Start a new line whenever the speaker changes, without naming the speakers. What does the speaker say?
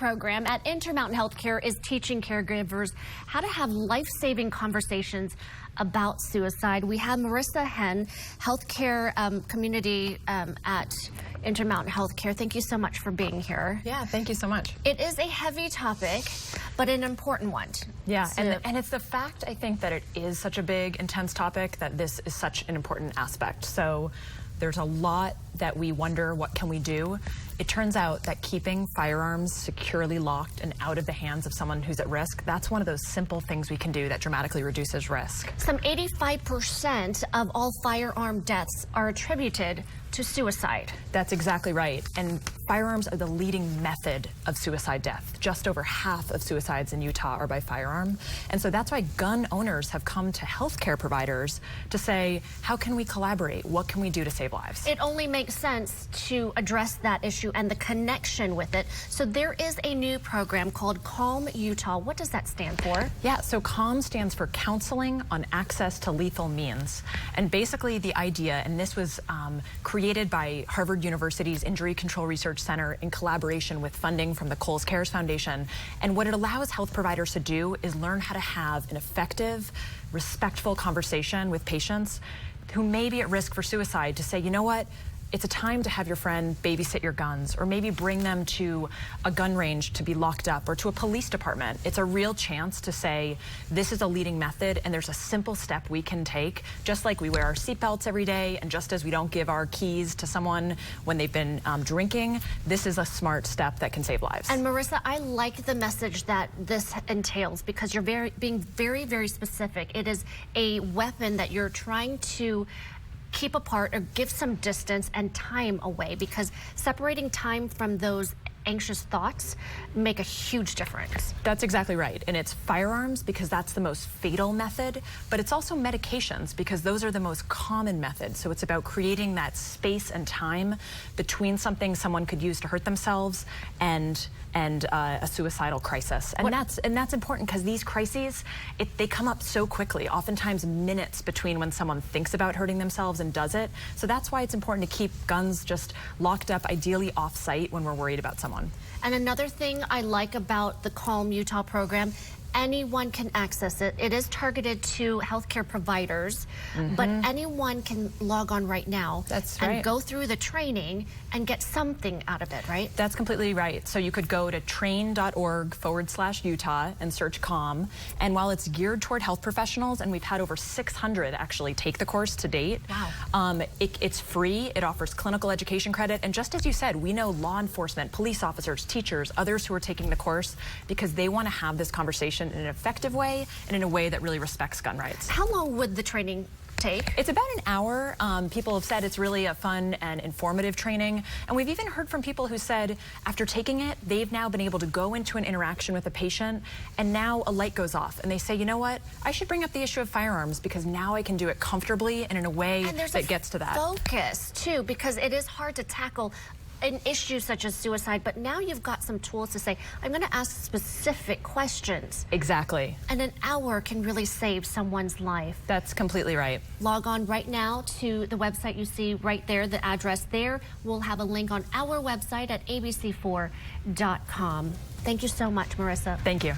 program at Intermountain Healthcare is teaching caregivers how to have life-saving conversations about suicide. We have Morissa, Henn, healthcare community at Intermountain Healthcare. Thank you so much for being here.
Yeah, thank you so much.
It is a heavy topic, but an important one.
Yeah, and it's the fact, I think, that it is such a big, intense topic that this is such an important aspect. So there's a lot that we wonder, what can we do? It turns out that keeping firearms securely locked and out of the hands of someone who's at risk, that's one of those simple things we can do that dramatically reduces risk.
Some 85% of all firearm deaths are attributed to suicide.
That's exactly right. And firearms are the leading method of suicide death. Just over half of suicides in Utah are by firearm. And so that's why gun owners have come to healthcare providers to say, how can we collaborate? What can we do to save lives?
It only makes sense to address that issue and the connection with it. So there is a new program called Calm Utah. What does that stand for?
Yeah, so CALM stands for Counseling on Access to Lethal Means. And basically the idea, and this was created by Harvard University's Injury Control Research Center in collaboration with funding from the Kohl's Cares Foundation. And what it allows health providers to do is learn how to have an effective, respectful conversation with patients who may be at risk for suicide to say, you know what? It's a time to have your friend babysit your guns, or maybe bring them to a gun range to be locked up, or to a police department. It's a real chance to say, this is a leading method, and there's a simple step we can take, just like we wear our seatbelts every day, and just as we don't give our keys to someone when they've been drinking, this is a smart step that can save lives.
And Morissa, I like the message that this entails, because you're being very, very specific. It is a weapon that you're trying to keep apart or give some distance and time away, because separating time from those anxious thoughts make a huge difference.
That's exactly right. And it's firearms because that's the most fatal method, but it's also medications because those are the most common methods. So it's about creating that space and time between something someone could use to hurt themselves and a suicidal crisis. And that's important because these crises, they come up so quickly, oftentimes minutes between when someone thinks about hurting themselves and does it. So that's why it's important to keep guns just locked up, ideally off-site when we're worried about someone.
And another thing I like about the Calm Utah program, anyone can access it. It is targeted to healthcare providers, but anyone can log on right now and go through the training and get something out of it, right?
That's completely right. So you could go to train.org/Utah and search CALM. And while it's geared toward health professionals, and we've had over 600 actually take the course to date, it's free. It offers clinical education credit. And just as you said, we know law enforcement, police officers, teachers, others who are taking the course because they want to have this conversation in an effective way and in a way that really respects gun rights.
How long would the training take?
It's about an hour. People have said it's really a fun and informative training. And we've even heard from people who said after taking it, they've now been able to go into an interaction with a patient and now a light goes off and they say, you know what? I should bring up the issue of firearms because now I can do it comfortably and in a way that gets to that.
Focus too, because it is hard to tackle an issue such as suicide, but now you've got some tools to say, I'm going to ask specific questions.
Exactly.
And an hour can really save someone's life.
That's completely right.
Log on right now to the website you see right there, the address there. We'll have a link on our website at abc4.com. Thank you so much, Morissa.
Thank you.